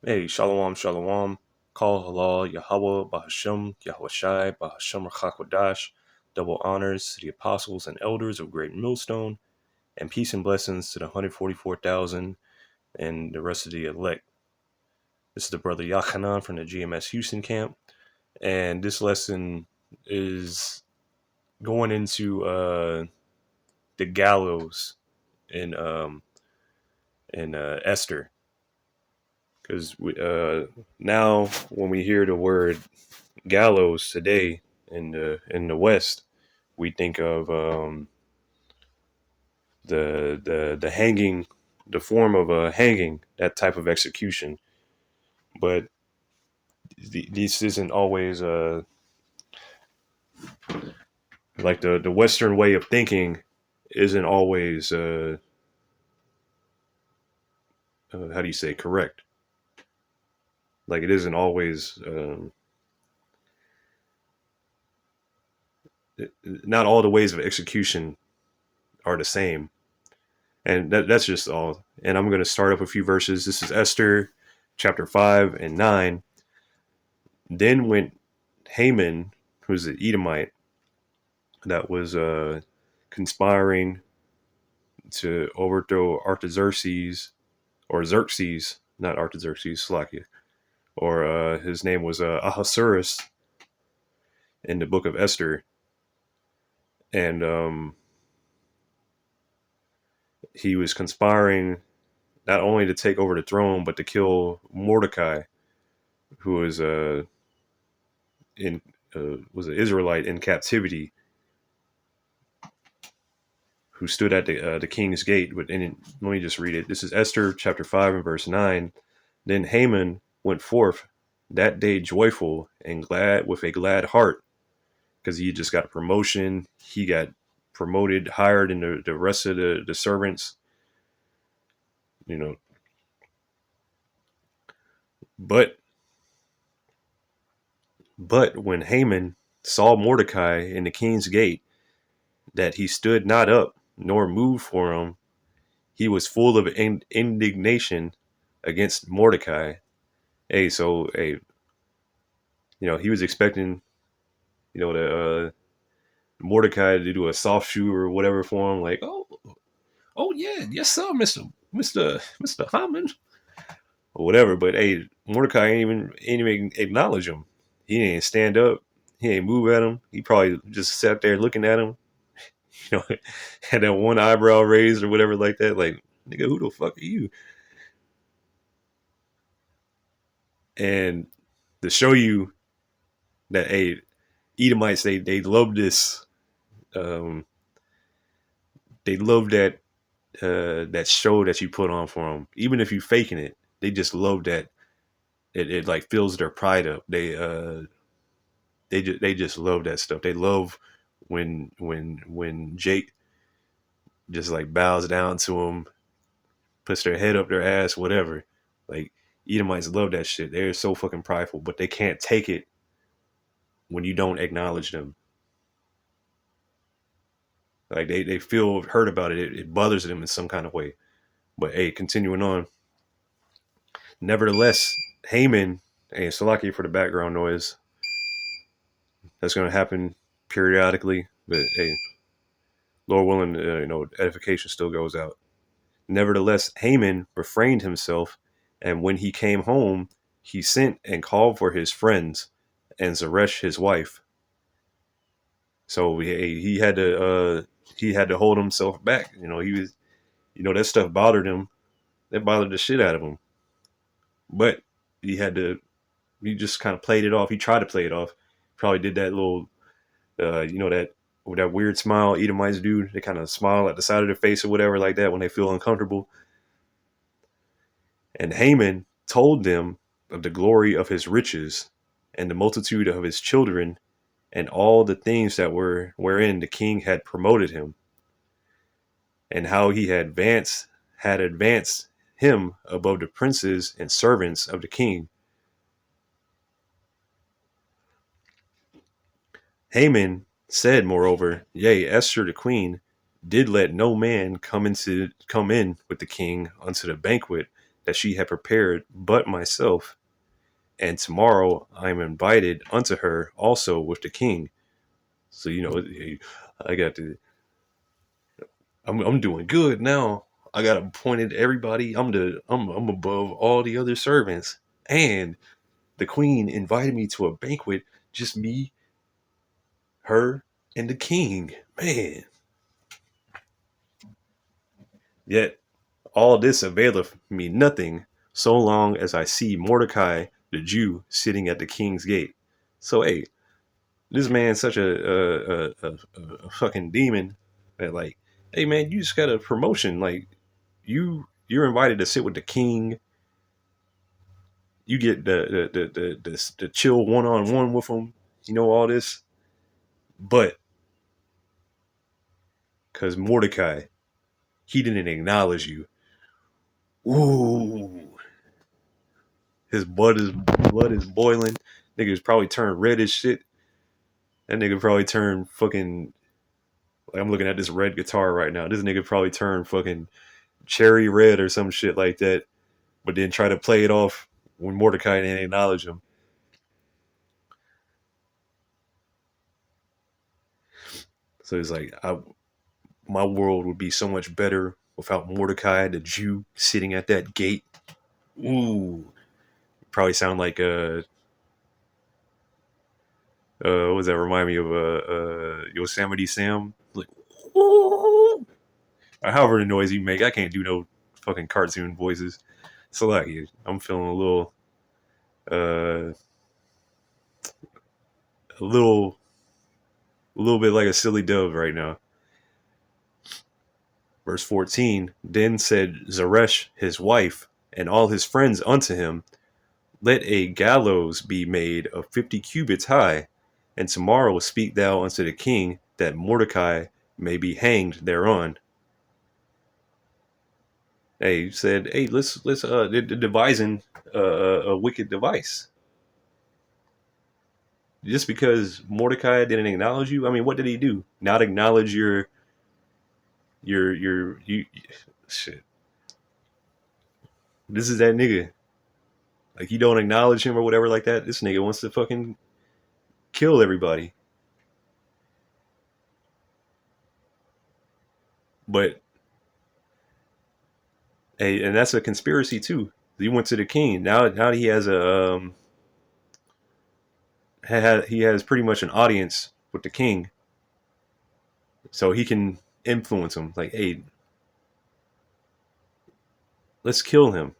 Hey, Shalom, Shalom. Call Halal, Yahweh, Bahashem, Yahushai, Bahashem Rachakodash. Double honors to the apostles and elders of Great Millstone, and peace and blessings to the 144,000 and the rest of the elect. This is the brother Yachanan from the GMS Houston camp, and this lesson is going into the Gallows in Esther, because now when we hear the word gallows today in the West, we think of the hanging, the form of a hanging, that type of execution. But this isn't always like the Western way of thinking isn't always how do you say correct? Like it isn't always not all the ways of execution are the same. And that's just all. And I'm going to start up a few verses. This is Esther chapter 5 and 9. Then went Haman, who's an Edomite, that was conspiring to overthrow Artaxerxes, or Xerxes, not Artaxerxes, Slakia, or his name was Ahasuerus in the book of Esther. And he was conspiring not only to take over the throne, but to kill Mordecai, who was was an Israelite in captivity, who stood at the king's gate. But let me just read it. This is Esther chapter 5 and verse 9. Then Haman went forth that day joyful and glad, with a glad heart, because he just got a promotion. He got promoted higher than the rest of the servants, you know. But when Haman saw Mordecai in the king's gate, that he stood not up nor moved for him, he was full of indignation against Mordecai. Hey, he was expecting, the Mordecai to do a soft shoe or whatever for him, like, oh yeah, yes sir, Mister Hammond, or whatever. But hey, Mordecai ain't even acknowledge him. He ain't stand up. He ain't move at him. He probably just sat there looking at him, had that one eyebrow raised or whatever like that. Like, nigga, who the fuck are you? And to show you that, hey, Edomites, they love this. Um, they love that show that you put on for them, even if you faking it. They just love that. It like fills their pride up. They just love that stuff. They love when Jake just like bows down to them, puts their head up their ass, whatever. Like, Edomites love that shit. They're so fucking prideful, but they can't take it when you don't acknowledge them. Like, they feel hurt about it. It bothers them in some kind of way. But hey, continuing on. Nevertheless, Haman, hey, Salaki for the background noise. That's going to happen periodically. But hey, Lord willing, edification still goes out. Nevertheless, Haman refrained himself, and when he came home, he sent and called for his friends and Zeresh his wife. So he had to hold himself back. He was, that stuff bothered him. That bothered the shit out of him. But he had to. He just kind of played it off. He tried to play it off. Probably did that little, that weird smile Edomites do. They kind of smile at the side of their face or whatever like that when they feel uncomfortable. And Haman told them of the glory of his riches and the multitude of his children and all the things that were wherein the king had promoted him, and how he had advanced him above the princes and servants of the king. Haman said, moreover, yea, Esther the queen did let no man come in with the king unto the banquet that she had prepared but myself, and tomorrow I am invited unto her also with the king. So I got to. I'm doing good now. I got appointed everybody. I'm above all the other servants, and the queen invited me to a banquet. Just me, her, and the king. Man, yet all this availeth me nothing, so long as I see Mordecai the Jew sitting at the king's gate. So hey, this man's such a fucking demon that like, hey man, you just got a promotion. Like you're invited to sit with the king. You get the chill one on one with him. You know all this, but because Mordecai, he didn't acknowledge you. Ooh, his blood is boiling. Niggas probably turned red as shit. That nigga probably turned fucking. Like I'm looking at this red guitar right now. This nigga probably turned fucking cherry red or some shit like that. But then try to play it off when Mordecai didn't acknowledge him. So he's like, my world would be so much better without Mordecai, the Jew, sitting at that gate. Ooh, probably sound like what does that remind me of? Yosemite Sam, like, ooh. However the noise you make, I can't do no fucking cartoon voices. So like, I'm feeling uh, a little, a little bit like a silly dove right now. Verse 14. Then said Zeresh his wife and all his friends unto him, let a gallows be made of 50 cubits high, and tomorrow speak thou unto the king that Mordecai may be hanged thereon. Hey, he said, hey, let's they're devising a wicked device. Just because Mordecai didn't acknowledge you, I mean, what did he do? Not acknowledge you shit. This is that nigga. Like you don't acknowledge him or whatever like that. This nigga wants to fucking kill everybody. But hey, and that's a conspiracy too. He went to the king. Now he has he has pretty much an audience with the king, so he can influence him. Like, hey, let's kill him.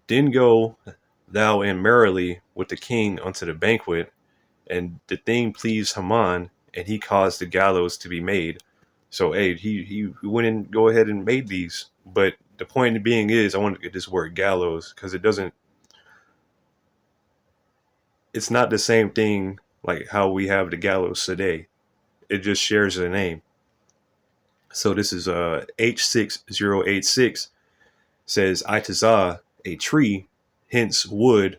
Then go thou in merrily with the king unto the banquet, and the thing pleased Haman, and he caused the gallows to be made. So, hey, he went and go ahead and made these. But the point being is, I want to get this word gallows because it's not the same thing like how we have the gallows today. It just shares the name. So this is H6086 says Itazah, a tree, hence wood,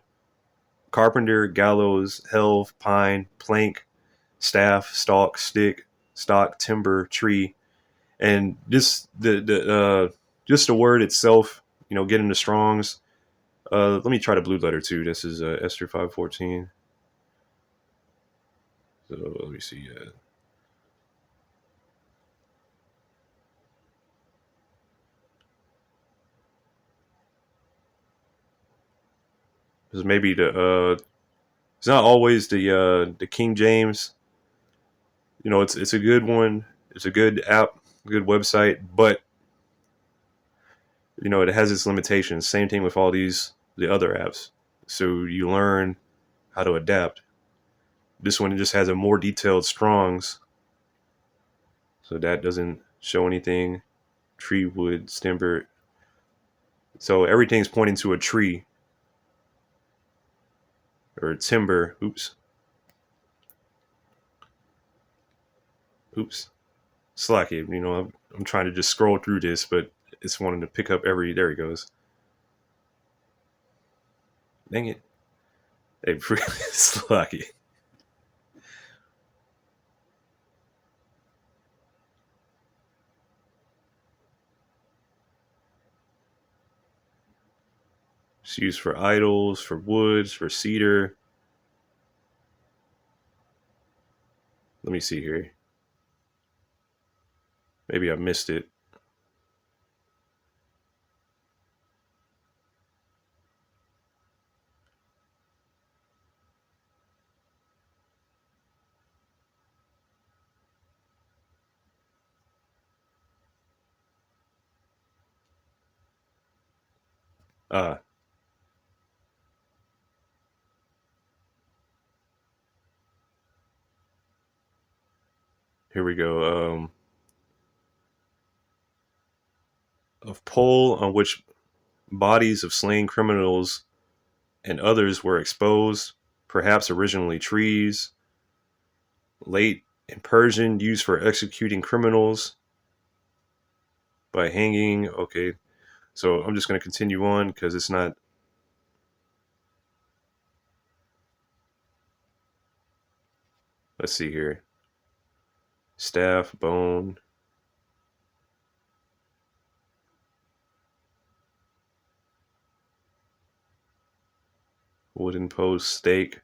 carpenter, gallows, helve, pine, plank, staff, stalk, stick, stock, timber, tree, and this the just the word itself. Getting the Strongs. Let me try the blue letter too. This is Esther 5:14. So let me see. This maybe it's not always the King James. It's a good one. It's a good app, good website, but it has its limitations. Same thing with all the other apps. So you learn how to adapt. This one just has a more detailed Strongs, so that doesn't show anything. Tree, wood, timber. So everything's pointing to a tree or timber. Oops. Slack it. I'm trying to just scroll through this, but it's wanting to pick up every. There he goes. Dang it. Hey, slack it. It's used for idols, for woods, for cedar. Let me see here. Maybe I missed it. Ah, here we go. A pole on which bodies of slain criminals and others were exposed, perhaps originally trees, late in Persian, used for executing criminals by hanging. Okay, so I'm just going to continue on because it's not. Let's see here. Staff, bone, wooden post, stake.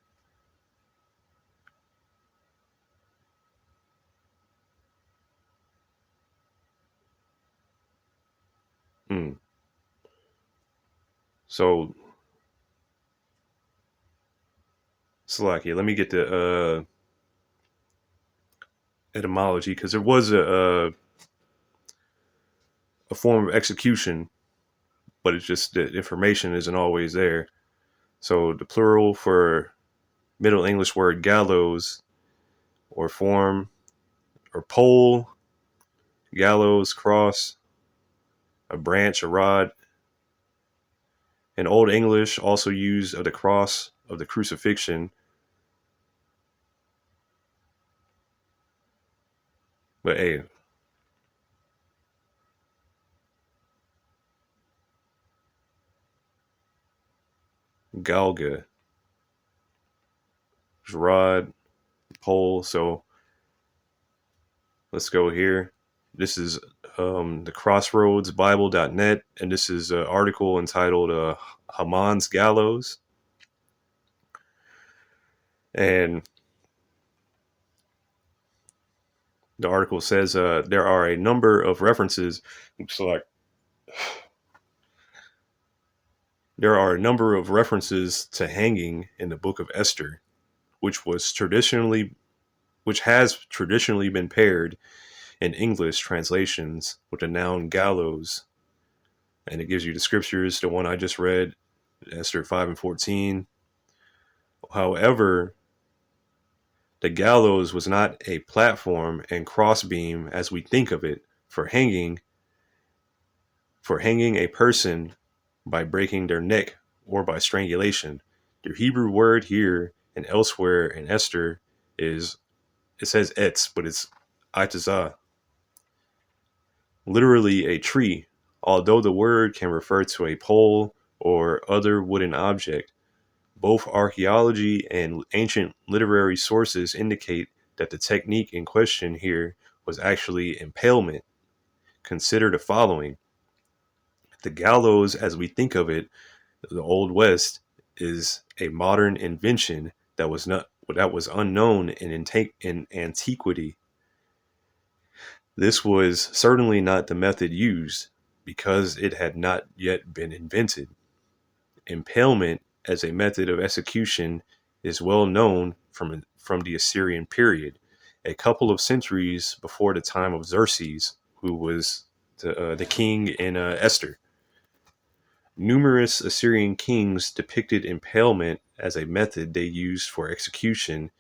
Hmm. So, Slovakia, let me get the etymology because there was a form of execution, but it's just the information isn't always there. So the plural for Middle English word gallows or form or pole, gallows, cross, a branch, a rod. In Old English, also used of the cross of the crucifixion. But hey, galga, rod, pole. So let's go here. This is the crossroadsbible.net, and this is an article entitled Haman's Gallows. And the article says there are a number of references. So like, there are a number of references to hanging in the book of Esther, which was traditionally, which has traditionally been paired in English translations with the noun gallows. And it gives you the scriptures, the one I just read, Esther 5 and 14. However, the gallows was not a platform and crossbeam as we think of it for hanging a person by breaking their neck or by strangulation. The Hebrew word here and elsewhere in Esther is, it says etz, but it's itazah, literally a tree. Although the word can refer to a pole or other wooden object, both archaeology and ancient literary sources indicate that the technique in question here was actually impalement. Consider the following. The gallows, as we think of it, the Old West, is a modern invention that was unknown in antiquity. This was certainly not the method used because it had not yet been invented. Impalement as a method of execution is well known from the Assyrian period, a couple of centuries before the time of Xerxes, who was the king in Esther. Numerous Assyrian kings depicted impalement as a method they used for execution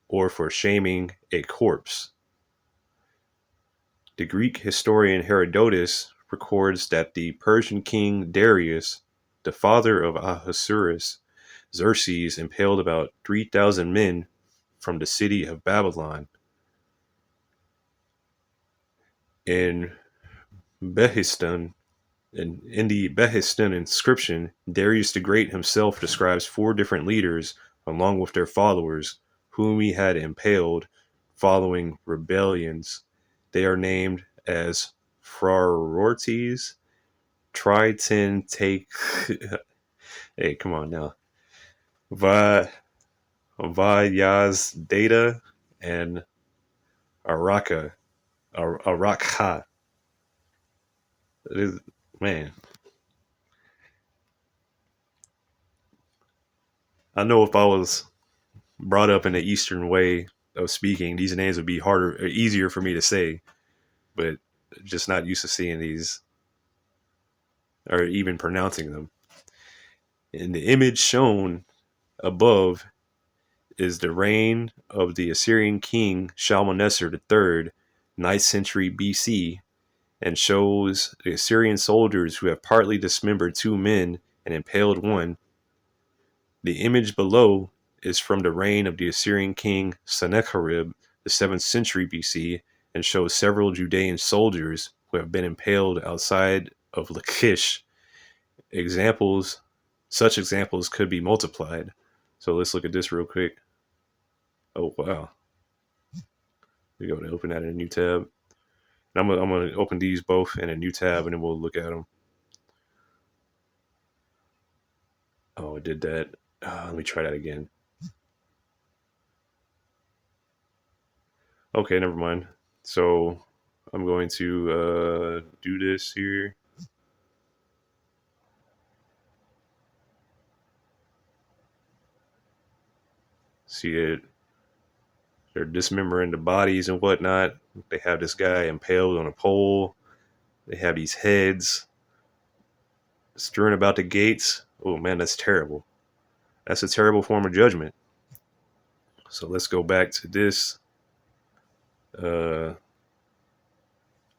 or for shaming a corpse. The Greek historian Herodotus records that the Persian king Darius, the father of Ahasuerus, Xerxes impaled about 3,000 men from the city of Babylon. In Behistun, in the Behistun inscription, Darius the Great himself describes 4 different leaders, along with their followers, whom he had impaled following rebellions. They are named as Phraaortes, Triton, Take, Hey, come on now. Va Vayaz Data and Araka. Arakha. It is, man. I know if I was brought up in the Eastern way of speaking, these names would be harder or easier for me to say, but just not used to seeing these or even pronouncing them. And the image shown above is the reign of the Assyrian king Shalmaneser III, 9th century BC, and shows the Assyrian soldiers who have partly dismembered two men and impaled one. The image below is from the reign of the Assyrian king Sennacherib, the 7th century BC, and shows several Judean soldiers who have been impaled outside of Lachish. Examples, such examples could be multiplied. So let's look at this real quick. Oh wow, we go to open that in a new tab. And I'm gonna open these both in a new tab, and then we'll look at them. Oh, it did that. Let me try that again. Okay, never mind. So I'm going to do this here. See it. They're dismembering the bodies and whatnot. They have this guy impaled on a pole. They have these heads strewn about the gates. Oh man, that's terrible. That's a terrible form of judgment. So let's go back to this. Uh,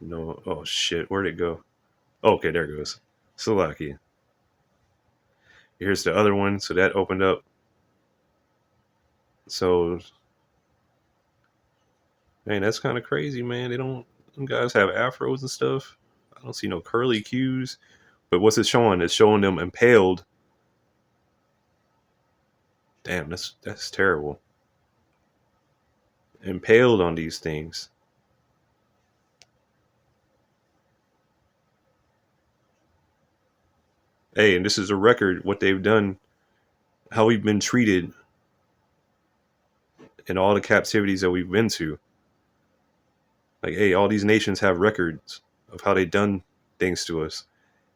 no. Oh shit, where'd it go? Oh, okay, there it goes. Slovakia. Here's the other one. So that opened up. So man, that's kind of crazy, man. They don't. Them guys have afros and stuff. I don't see no curly cues. But what's it showing? It's showing them impaled. Damn, that's terrible. Impaled on these things. Hey, and this is a record what they've done, how we've been treated in all the captivities that we've been to. Like, hey, all these nations have records of how they done things to us.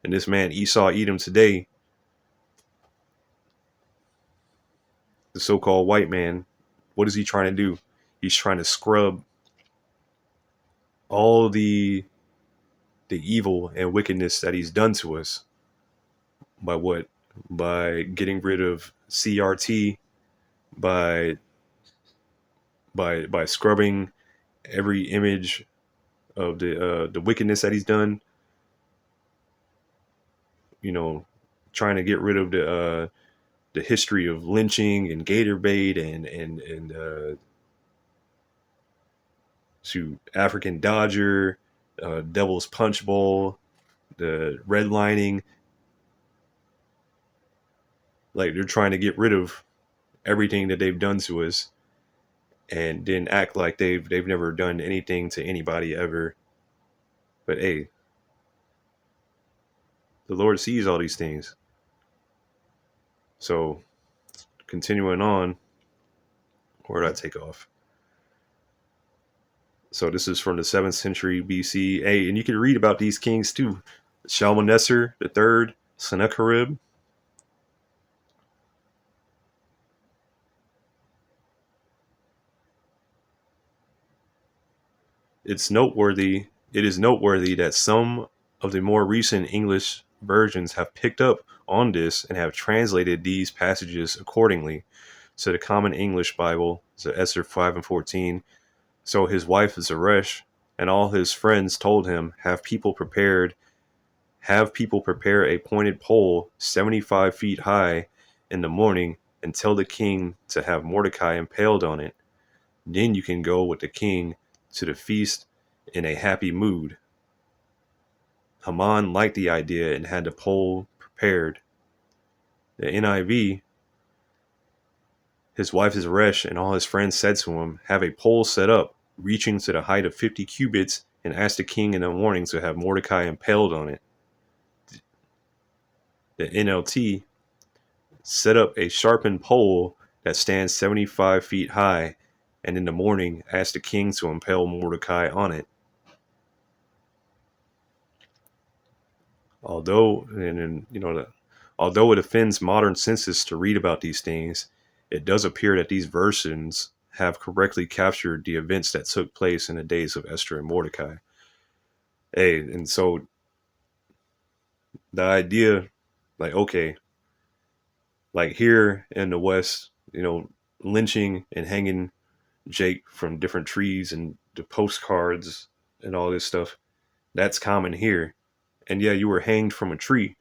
And this man Esau Edom today, the so-called white man, what is he trying to do? He's trying to scrub all the evil and wickedness that he's done to us by what? By getting rid of CRT, by by scrubbing every image of the wickedness that he's done. You know, trying to get rid of the history of lynching and gator bait and to African Dodger, Devil's Punch Bowl, the redlining. Like they're trying to get rid of everything that they've done to us, and then act like they've never done anything to anybody ever. But hey, the Lord sees all these things. So continuing on, where did I take off? So this is from the 7th century BC. Hey, and you can read about these kings too. Shalmaneser the third, Sennacherib. It is noteworthy that some of the more recent English versions have picked up on this and have translated these passages accordingly. So the Common English Bible, so Esther 5 and 14. So his wife Zeresh and all his friends told him, have people prepare a pointed pole 75 feet high in the morning and tell the king to have Mordecai impaled on it. Then you can go with the king to the feast in a happy mood. Haman liked the idea and had the pole prepared. The NIV, his wife Zeresh and all his friends said to him, have a pole set up, reaching to the height of 50 cubits, and ask the king in the morning to have Mordecai impaled on it. The NLT, set up a sharpened pole that stands 75 feet high, and in the morning asked the king to impale Mordecai on it. Although it offends modern senses to read about these things, it does appear that these versions have correctly captured the events that took place in the days of Esther and Mordecai. Hey, and so the idea, like, okay, like here in the West, lynching and hanging Jake from different trees and the postcards and all this stuff, that's common here. And yeah, you were hanged from a tree,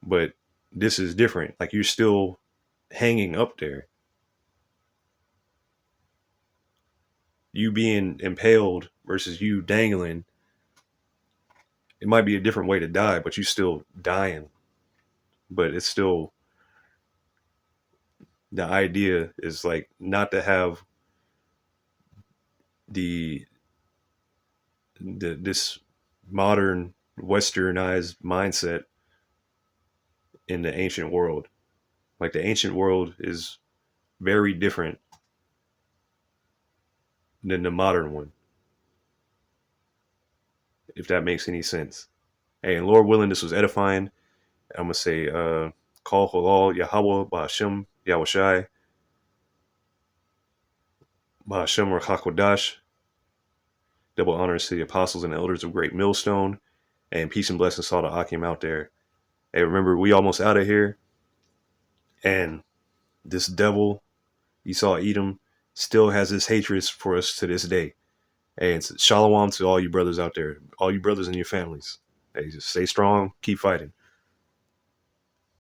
but this is different. Like, you're still hanging up there. You being impaled versus you dangling, it might be a different way to die, but you still dying. But it's still, the idea is like not to have the this modern westernized mindset in the ancient world. Like, the ancient world is very different than the modern one, if that makes any sense. Hey, and Lord willing, this was edifying. I'm gonna say, Call Halal Yahweh Ba'Hashem Yahushai Ba'Hashem Rachakodash. Double honors to the apostles and elders of Great Millstone, and peace and blessings to all the Akim out there. Hey, remember, we almost out of here, and this devil, Esau Edom, still has his hatred for us to this day. Hey, it's shalom to all you brothers out there, all you brothers and your families. Hey, just stay strong, keep fighting.